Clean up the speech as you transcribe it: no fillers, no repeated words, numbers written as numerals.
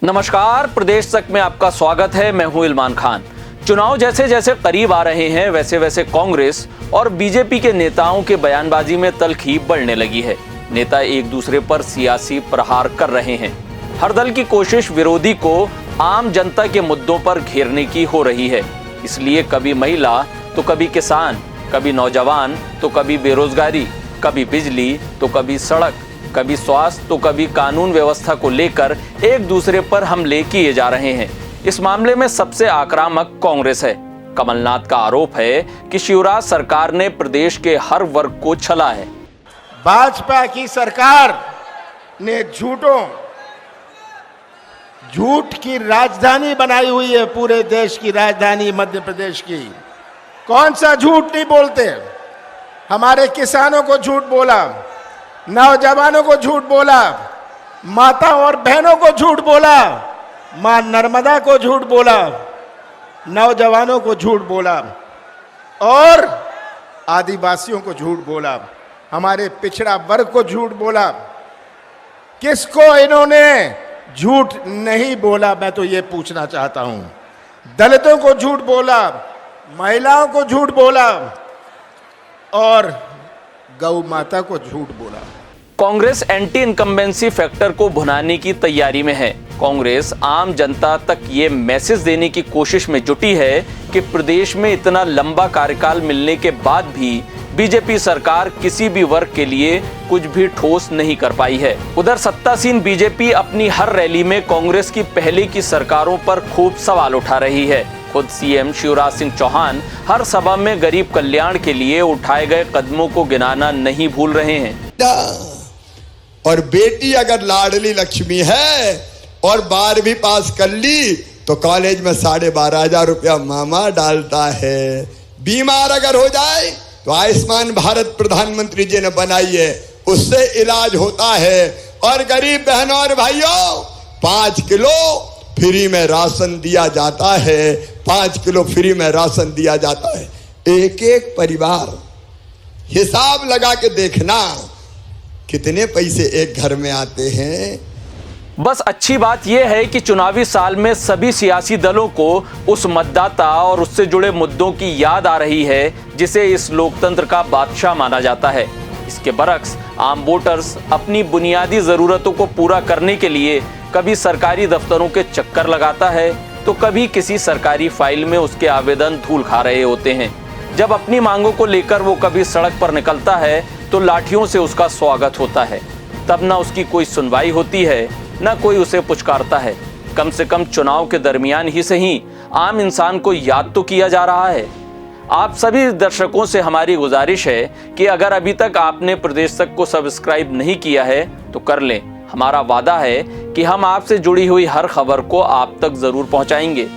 नमस्कार, प्रदेश तक में आपका स्वागत है। मैं हूं इल्मान खान। चुनाव जैसे जैसे करीब आ रहे हैं वैसे वैसे कांग्रेस और बीजेपी के नेताओं के बयानबाजी में तल्खी बढ़ने लगी है। नेता एक दूसरे पर सियासी प्रहार कर रहे हैं। हर दल की कोशिश विरोधी को आम जनता के मुद्दों पर घेरने की हो रही है। इसलिए कभी महिला तो कभी किसान, कभी नौजवान तो कभी बेरोजगारी, कभी बिजली तो कभी सड़क, कभी स्वास्थ्य तो कभी कानून व्यवस्था को लेकर एक दूसरे पर हमले किए जा रहे हैं। इस मामले में सबसे आक्रामक कांग्रेस है। कमलनाथ का आरोप है कि शिवराज सरकार ने प्रदेश के हर वर्ग को छला है। भाजपा की सरकार ने झूठ की राजधानी बनाई हुई है। पूरे देश की राजधानी मध्य प्रदेश की। कौन सा झूठ नहीं बोलते? हमारे किसानों को झूठ बोला, नौजवानों को झूठ बोला, माता और बहनों को झूठ बोला, मां नर्मदा को झूठ बोला, नौजवानों को झूठ बोला और आदिवासियों को झूठ बोला, हमारे पिछड़ा वर्ग को झूठ बोला। किसको इन्होंने झूठ नहीं बोला, मैं तो ये पूछना चाहता हूं। दलितों को झूठ बोला, महिलाओं को झूठ बोला और गौ माता को झूठ बोला। कांग्रेस एंटी इनकम्बेंसी फैक्टर को भुनाने की तैयारी में है। कांग्रेस आम जनता तक ये मैसेज देने की कोशिश में जुटी है कि प्रदेश में इतना लंबा कार्यकाल मिलने के बाद भी बीजेपी सरकार किसी भी वर्ग के लिए कुछ भी ठोस नहीं कर पाई है। उधर सत्तासीन बीजेपी अपनी हर रैली में कांग्रेस की पहले की सरकारों पर खूब सवाल उठा रही है। खुद सीएम शिवराज सिंह चौहान हर सभा में गरीब कल्याण के लिए उठाए गए कदमों को गिनाना नहीं भूल रहे हैं। और बेटी अगर लाडली लक्ष्मी है और 12वीं पास कर ली तो कॉलेज में 12,500 रुपया मामा डालता है। बीमार अगर हो जाए तो आयुष्मान भारत प्रधानमंत्री जी ने बनाई है, उससे इलाज होता है। और गरीब बहनों और भाइयों, 5 किलो फ्री में राशन दिया जाता है। 5 किलो फ्री में राशन दिया जाता है। एक एक परिवार हिसाब लगा के देखना कितने पैसे एक घर में आते हैं। बस अच्छी बात यह है कि चुनावी साल में सभी सियासी दलों को उस मतदाता और उससे जुड़े मुद्दों की याद आ रही है जिसे इस लोकतंत्र का बादशाह माना जाता है। इसके बरक्स आम वोटर्स अपनी बुनियादी जरूरतों को पूरा करने के लिए कभी सरकारी दफ्तरों के चक्कर लगाता है तो कभी किसी सरकारी फाइल में उसके आवेदन धूल खा रहे होते हैं। जब अपनी मांगों को लेकर वो कभी सड़क पर निकलता है तो लाठियों से उसका स्वागत होता है। तब ना उसकी कोई सुनवाई होती है, ना कोई उसे पुचकारता है। कम से कम चुनाव के दरमियान ही सही आम इंसान को याद तो किया जा रहा है। आप सभी दर्शकों से हमारी गुजारिश है कि अगर अभी तक आपने प्रदेश तक को सब्सक्राइब नहीं किया है तो कर लें। हमारा वादा है कि हम आपसे जुड़ी हुई हर खबर को आप तक जरूर पहुंचाएंगे।